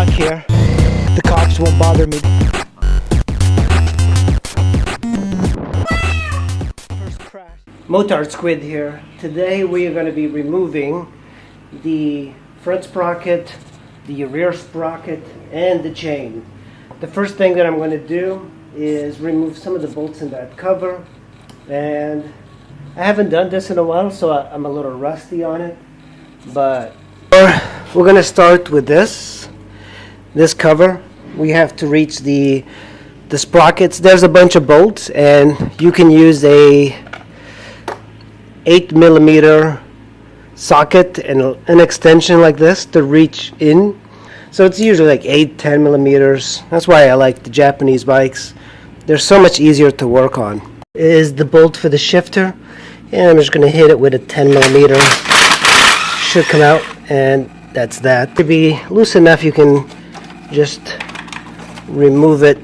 stuck here. The cops won't bother me. First crash. Motard Squid here. Today we are going to be removing the front sprocket, the rear sprocket, and the chain. The first thing that I'm going to do is remove some of the bolts in that cover, and I haven't done this in a while, so I'm a little rusty on it, but we're going to start with this cover. We have to reach the sprockets. There's a bunch of bolts, and you can use a 8mm socket and an extension like this to reach in. So it's usually like 8-10 millimeters. That's why I like the Japanese bikes. They're so much easier to work on. Is the bolt for the shifter, and I'm just going to hit it with a 10mm. Should come out, and that's that. To be loose enough, you can just remove it,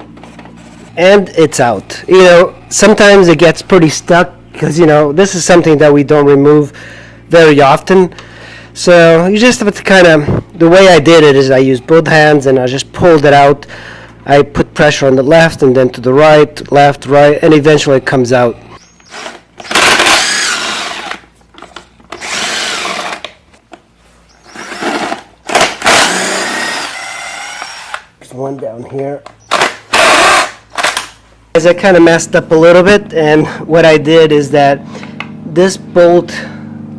and it's out. You know, sometimes it gets pretty stuck because, you know, this is something that we don't remove very often. So you just have to kind of, the way I did it is I used both hands and I just pulled it out. I put pressure on the left and then to the right, left, right, and eventually it comes out. There's one down here. As I kind of messed up a little bit, and what I did is that this bolt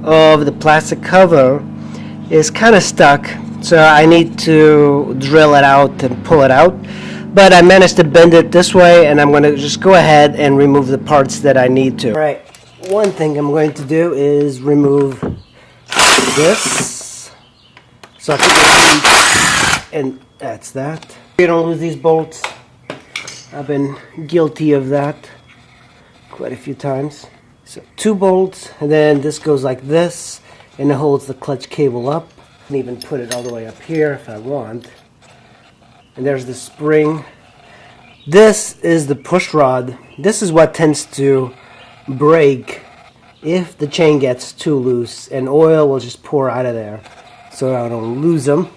of the plastic cover is kind of stuck, so I need to drill it out and pull it out, but I managed to bend it this way, and I'm going to just go ahead and remove the parts that I need to. Alright, one thing I'm going to do is remove this, so I can, and that's that. You don't lose these bolts. I've been guilty of that quite a few times. So 2 bolts, and then this goes like this, and it holds the clutch cable up. I can even put it all the way up here if I want. And there's the spring. This is the push rod. This is what tends to break if the chain gets too loose, and oil will just pour out of there, so I don't lose them.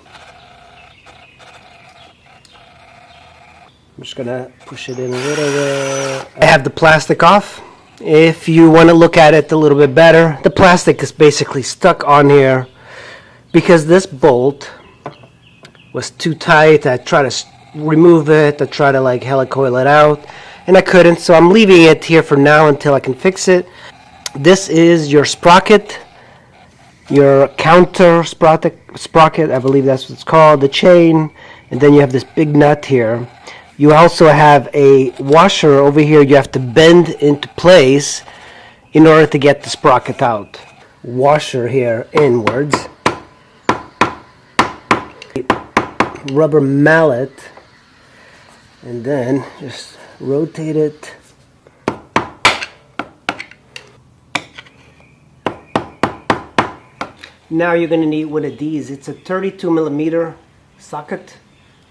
I'm just gonna push it in a little bit. I have the plastic off. If you want to look at it a little bit better, the plastic is basically stuck on here because this bolt was too tight. I tried to remove it, I tried to like helicoil it out, and I couldn't, so I'm leaving it here for now until I can fix it. This is your sprocket, your counter sprocket, I believe that's what it's called, the chain, and then you have this big nut here. You also have a washer over here you have to bend into place in order to get the sprocket out. Washer here inwards. Rubber mallet. And then just rotate it. Now you're going to need one of these. It's a 32mm socket.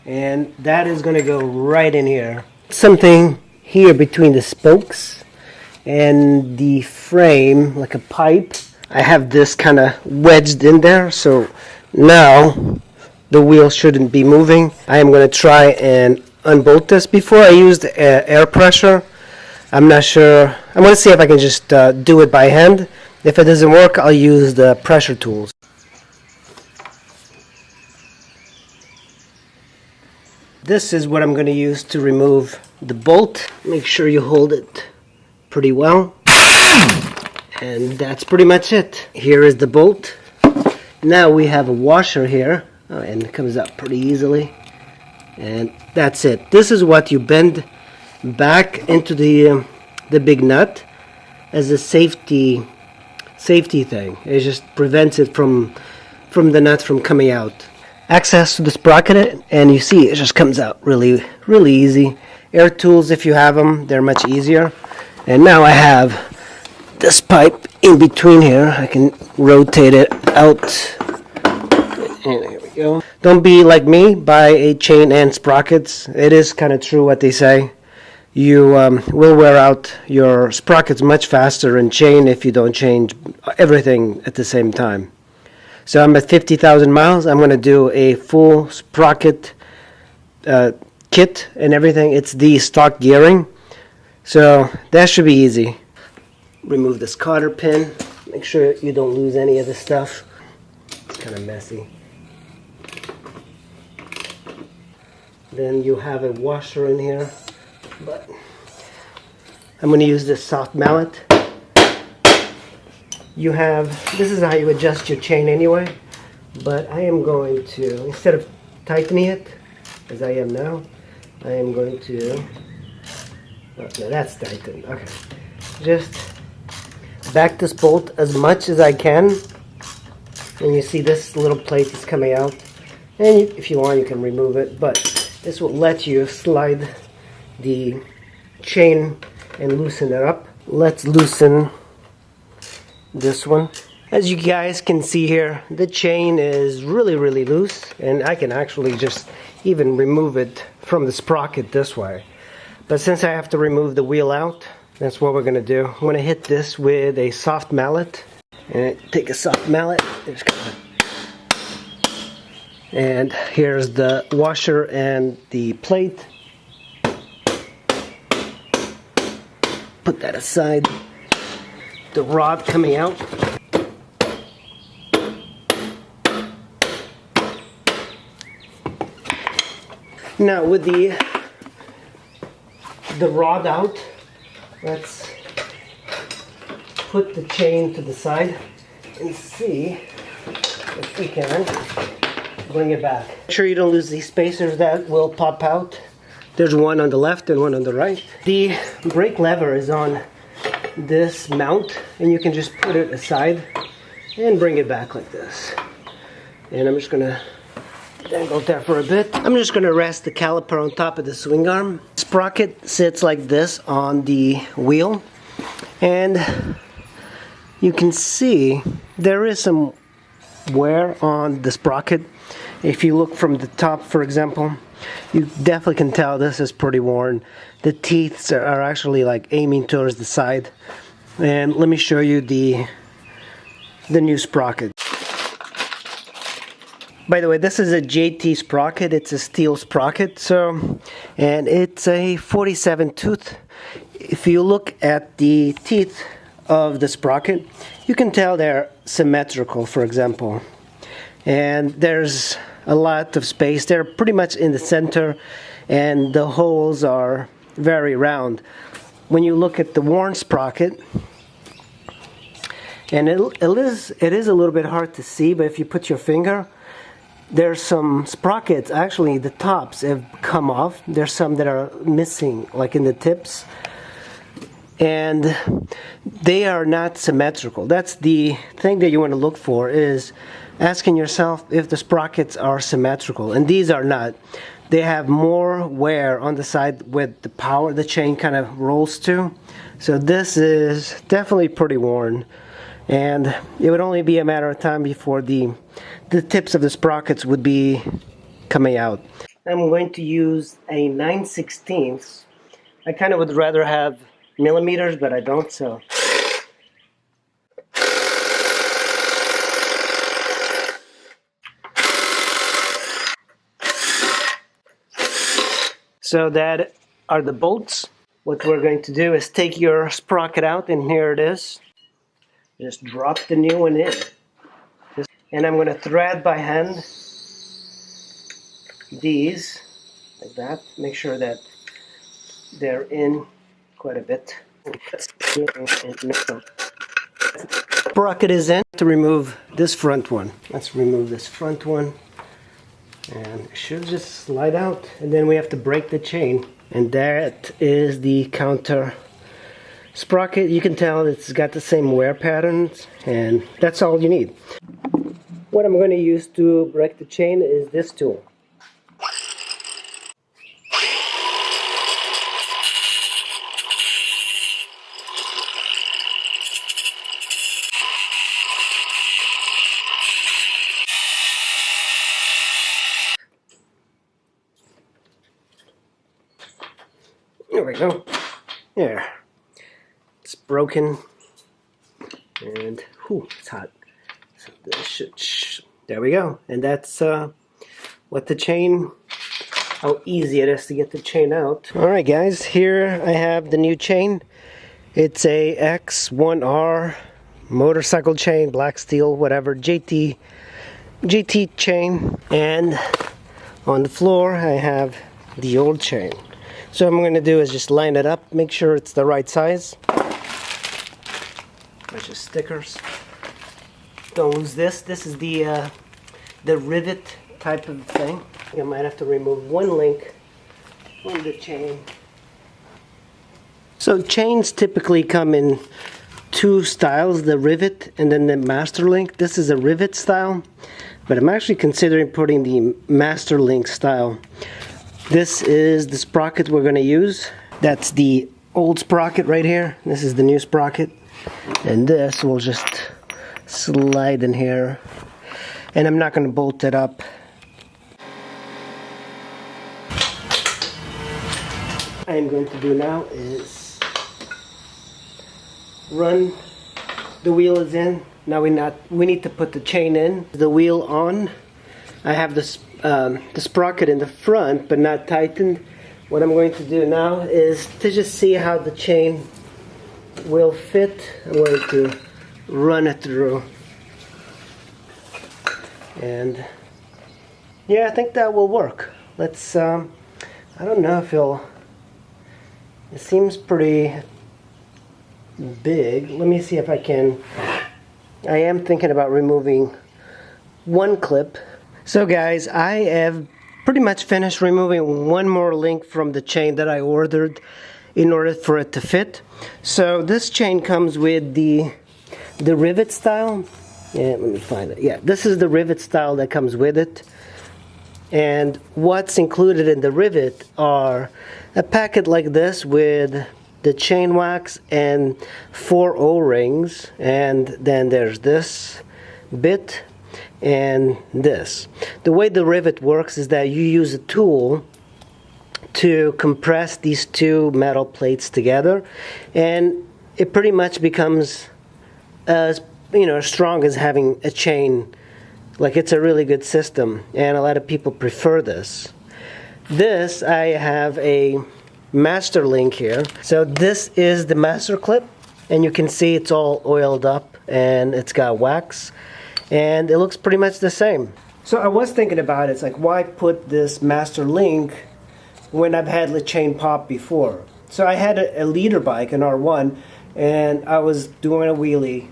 And that is going to go right in here. Something here between the spokes and the frame, like a pipe. I have this kind of wedged in there, so now the wheel shouldn't be moving. I am going to try and unbolt this. Before I used air pressure. I'm not sure. I'm going to see if I can just do it by hand. If it doesn't work, I'll use the pressure tools. This is what I'm going to use to remove the bolt. Make sure you hold it pretty well. And that's pretty much it. Here is the bolt. Now we have a washer here. Oh, and it comes out pretty easily. And that's it. This is what you bend back into the big nut as a safety thing. It just prevents it from the nut from coming out. Access to the sprocket, and you see it just comes out really easy. Air tools, if you have them, they're much easier. And now I have this pipe in between here. I can rotate it out, and here we go. Don't be like me, buy a chain and sprockets. It is kind of true what they say. You will wear out your sprockets much faster in chain if you don't change everything at the same time. So I'm at 50,000 miles. I'm going to do a full sprocket kit and everything. It's the stock gearing, so that should be easy. Remove this cotter pin. Make sure you don't lose any of the stuff. It's kind of messy. Then you have a washer in here, but I'm going to use this soft mallet. This is how you adjust your chain anyway, but I am going to, instead of tightening it as I am now, I am going to, oh, no, that's tightened. Okay, just back this bolt as much as I can, and you see this little plate is coming out, and if you want you can remove it, but this will let you slide the chain and loosen it up. Let's loosen this one. As you guys can see here, the chain is really loose, and I can actually just even remove it from the sprocket this way. But since I have to remove the wheel out, that's what we're going to do. I'm going to hit this with a soft mallet. And take a soft mallet. And here's the washer and the plate. Put that aside. The rod coming out. Now with the rod out, let's put the chain to the side and see if we can bring it back. Make sure you don't lose these spacers that will pop out. There's one on the left and one on the right. The brake lever is on this mount, and you can just put it aside and bring it back like this. And I'm just gonna dangle there for a bit. I'm just gonna rest the caliper on top of the swing arm. Sprocket sits like this on the wheel, and you can see there is some wear on the sprocket. If you look from the top, for example, you definitely can tell this is pretty worn. The teeth are actually like aiming towards the side. And let me show you the new sprocket. By the way, this is a JT sprocket. It's a steel sprocket, and it's a 47 tooth. If you look at the teeth of the sprocket, you can tell they're symmetrical, for example. And there's a lot of space. They're pretty much in the center, and the holes are very round. When you look at the worn sprocket, and it is a little bit hard to see, but if you put your finger, there's some sprockets, actually the tops have come off. There's some that are missing, like in the tips. And they are not symmetrical. That's the thing that you want to look for, is asking yourself if the sprockets are symmetrical. And these are not. They have more wear on the side with the power the chain kind of rolls to. So this is definitely pretty worn. And it would only be a matter of time before the tips of the sprockets would be coming out. I'm going to use a 9/16. I kind of would rather have millimeters, but I don't, so. So that are the bolts. What we're going to do is take your sprocket out, and here it is. Just drop the new one in. And I'm going to thread by hand these, like that. Make sure that they're in quite a bit. Sprocket is in. To remove this front one. Let's remove this front one. And it should just slide out. And then we have to break the chain. And that is the counter sprocket. You can tell it's got the same wear patterns, and that's all you need. What I'm going to use to break the chain is this tool. There we go. There. It's broken. And whew, it's hot. So this should, there we go. And that's what the chain how easy it is to get the chain out. Alright guys, here I have the new chain. It's a X1R motorcycle chain, black steel, whatever, GT chain. And on the floor I have the old chain. So what I'm going to do is just line it up, make sure it's the right size. Bunch of stickers. Don't lose this. This is the rivet type of thing. I might have to remove one link from the chain. So chains typically come in two styles, the rivet and then the master link. This is a rivet style, but I'm actually considering putting the master link style. This is the sprocket we're going to use. That's the old sprocket right here. This is the new sprocket. And this will just slide in here. And I'm not going to bolt it up. What I'm going to do now is run. The wheel is in. Now we need to put the chain in. The wheel on. I have the sprocket in the front but not tightened. What I'm going to do now is to just see how the chain will fit. I'm going to run it through. And yeah, I think that will work. Let's I don't know if it seems pretty big. Let me see if I can. I am thinking about removing one clip. So guys, I have pretty much finished removing one more link from the chain that I ordered in order for it to fit. So this chain comes with the rivet style. Yeah, let me find it. Yeah, this is the rivet style that comes with it. And what's included in the rivet are a packet like this with the chain wax and 4 O-rings, and then there's this bit and this. The way the rivet works is that you use a tool to compress these two metal plates together, and it pretty much becomes as strong as having a chain. Like, it's a really good system, and a lot of people prefer this. This, I have a master link here. So this is the master clip, and you can see it's all oiled up and it's got wax, and it looks pretty much the same. So I was thinking about it, it's like, why put this master link when I've had the chain pop before? So I had a leader bike, an R1, and I was doing a wheelie,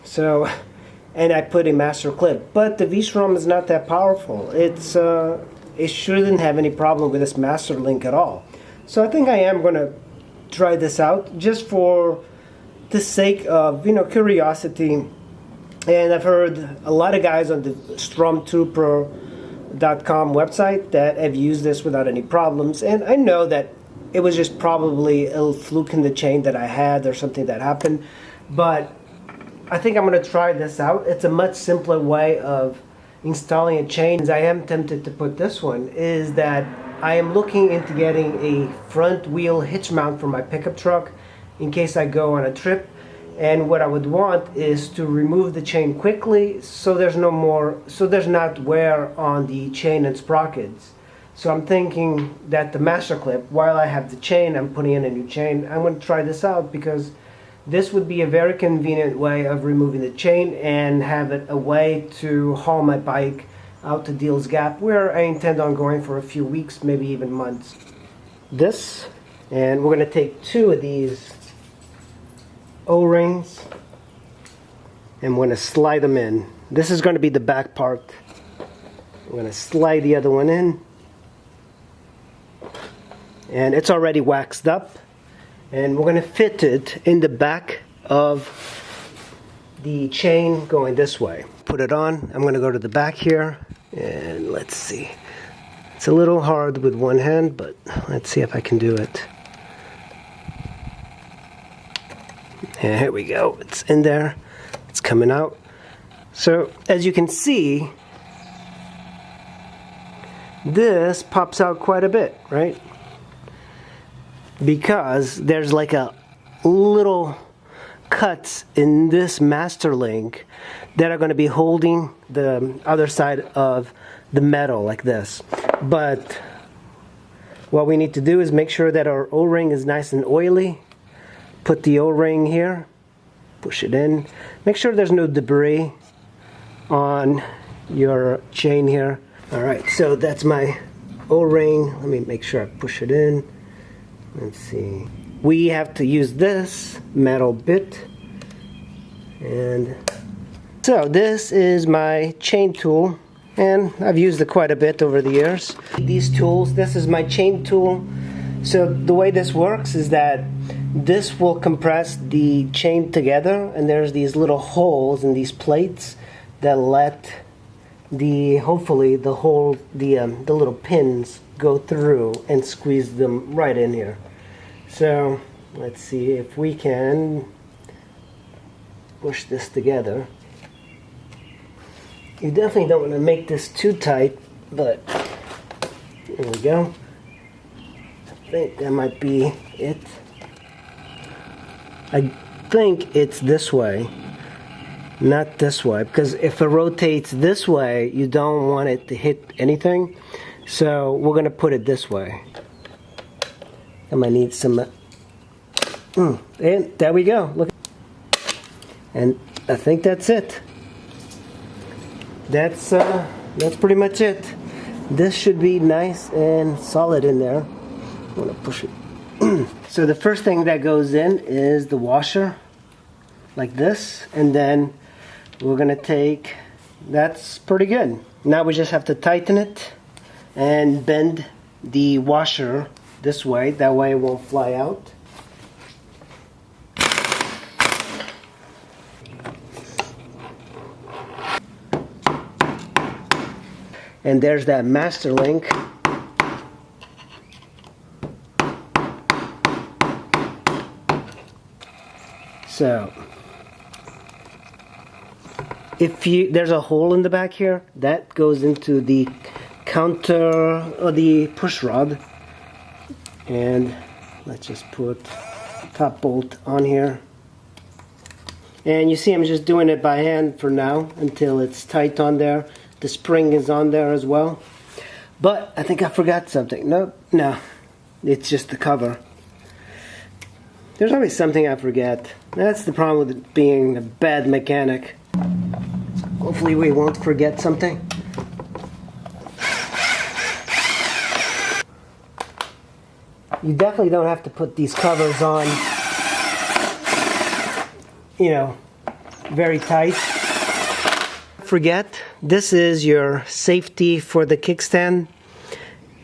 and I put a master clip, but the v-strom is not that powerful. It shouldn't have any problem with this master link at all. So I think I am going to try this out just for the sake of curiosity. And I've heard a lot of guys on the stormtrooper.com website that have used this without any problems, and I know that it was just probably a fluke in the chain that I had or something that happened, but I think I'm going to try this out. It's a much simpler way of installing a chain. I am tempted to put this one, is that I am looking into getting a front wheel hitch mount for my pickup truck in case I go on a trip. And what I would want is to remove the chain quickly so there's not wear on the chain and sprockets. So I'm thinking that the master clip, while I have the chain, I'm putting in a new chain. I'm going to try this out because this would be a very convenient way of removing the chain and have it a way to haul my bike out to Deals Gap, where I intend on going for a few weeks, maybe even months. This, and we're going to take 2 of these O-rings and I'm going to slide them in. This is going to be the back part. I'm going to slide the other one in, and it's already waxed up, and we're going to fit it in the back of the chain going this way. Put it on. I'm going to go to the back here, and let's see. It's a little hard with one hand, but let's see if I can do it. And here we go. It's in there. It's coming out. So as you can see, this pops out quite a bit, right? Because there's like a little cuts in this master link that are going to be holding the other side of the metal like this. But what we need to do is make sure that our O-ring is nice and oily. Put the O-ring here, push it in. Make sure there's no debris on your chain here. Alright, so that's my O-ring. Let me make sure I push it in. Let's see. We have to use this metal bit. And so this is my chain tool, and I've used it quite a bit over the years. These tools, this is my chain tool. So the way this works is that this will compress the chain together, and there's these little holes in these plates that let hopefully the little pins go through and squeeze them right in here. So let's see if we can push this together. You definitely don't want to make this too tight, but there we go. I think that might be it. I think it's this way, not this way, because if it rotates this way, you don't want it to hit anything. So we're going to put it this way. I might need some... and there we go. Look. And I think that's it. That's pretty much it. This should be nice and solid in there. I'm going to push it. So the first thing that goes in is the washer, like this, and then we're going to take... That's pretty good. Now we just have to tighten it and bend the washer this way. That way it won't fly out. And there's that master link. So if there's a hole in the back here, that goes into the counter or the push rod. And let's just put top bolt on here. And you see I'm just doing it by hand for now until it's tight on there. The spring is on there as well. But I think I forgot something. No, it's just the cover. There's always something I forget. That's the problem with being a bad mechanic. Hopefully we won't forget something. You definitely don't have to put these covers on, you know, very tight. Forget, this is your safety for the kickstand,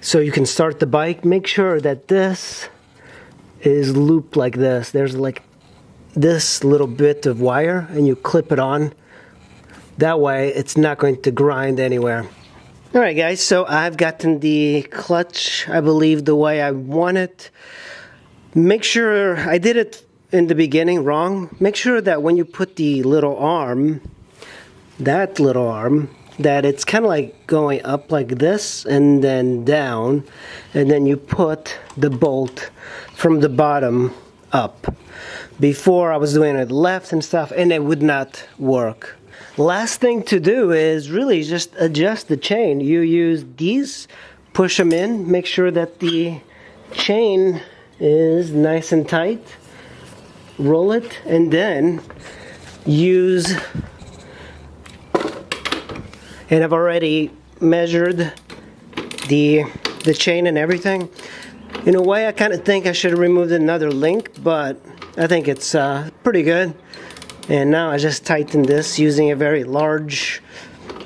so you can start the bike. Make sure that this is looped like this. There's like this little bit of wire, and you clip it on. That way it's not going to grind anywhere. Alright guys, so I've gotten the clutch, I believe, the way I want it. Make sure, I did it in the beginning wrong. Make sure that when you put the little arm, that little arm, that it's kind of like going up like this and then down, and then you put the bolt from the bottom up. Before I was doing it left and stuff, and it would not work. Last thing to do is really just adjust the chain. You use these, push them in, make sure that the chain is nice and tight, roll it, and then use... And I've already measured the chain and everything. In a way, I kind of think I should have removed another link, but I think it's pretty good. And now I just tighten this using a very large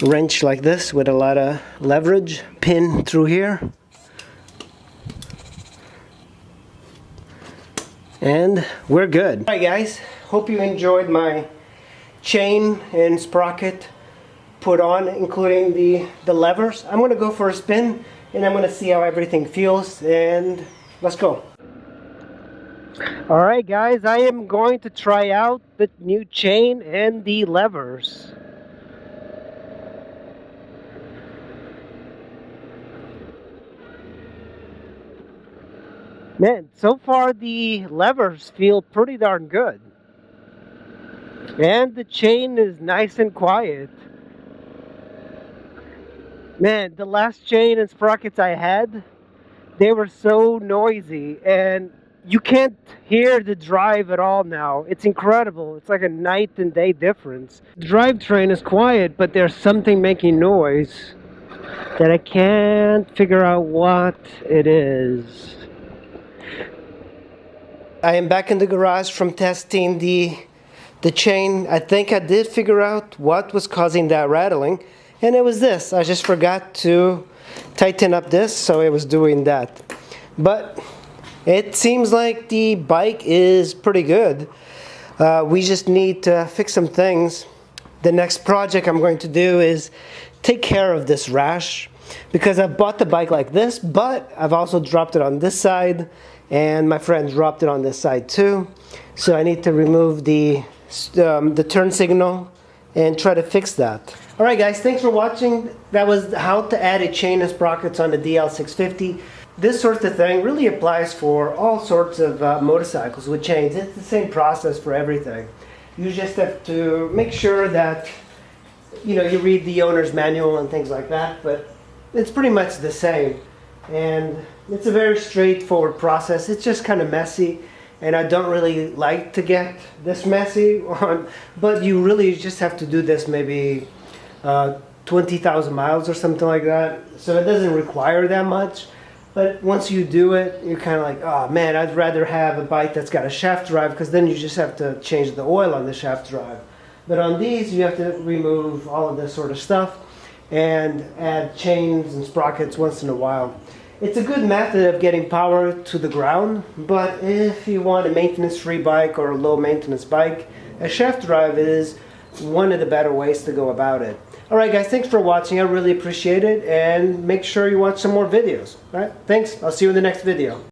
wrench like this with a lot of leverage. Pin through here. And we're good. Alright guys, hope you enjoyed my chain and sprocket put on, including the levers. I'm going to go for a spin and I'm going to see how everything feels, and let's go. Alright guys, I am going to try out the new chain and the levers. Man, so far the levers feel pretty darn good. And the chain is nice and quiet. Man, the last chain and sprockets I had, They were so noisy, and you can't hear the drive at all now. It's incredible. It's like a night and day difference. The drivetrain is quiet, but there's something making noise that I can't figure out what it is. I am back in the garage from testing the chain. I think I did figure out what was causing that rattling, and it was this. I just forgot to tighten up this, so it was doing that. But it seems like the bike is pretty good. We just need to fix some things. The next project I'm going to do is take care of this rash, because I bought the bike like this, but I've also dropped it on this side, and my friend dropped it on this side too. So I need to remove the turn signal and try to fix that. Alright guys, thanks for watching. That was how to add a chain and sprockets on the DL650. This sort of thing really applies for all sorts of motorcycles with chains. It's the same process for everything. You just have to make sure that you read the owner's manual and things like that, but it's pretty much the same. And it's a very straightforward process. It's just kind of messy, and I don't really like to get this messy on, but you really just have to do this maybe 20,000 miles or something like that. So it doesn't require that much. But once you do it, you're kind of like, oh man, I'd rather have a bike that's got a shaft drive, because then you just have to change the oil on the shaft drive. But on these, you have to remove all of this sort of stuff and add chains and sprockets once in a while. It's a good method of getting power to the ground, but if you want a maintenance-free bike or a low-maintenance bike, a shaft drive is one of the better ways to go about it. Alright guys, thanks for watching. I really appreciate it, and make sure you watch some more videos. Alright, thanks. I'll see you in the next video.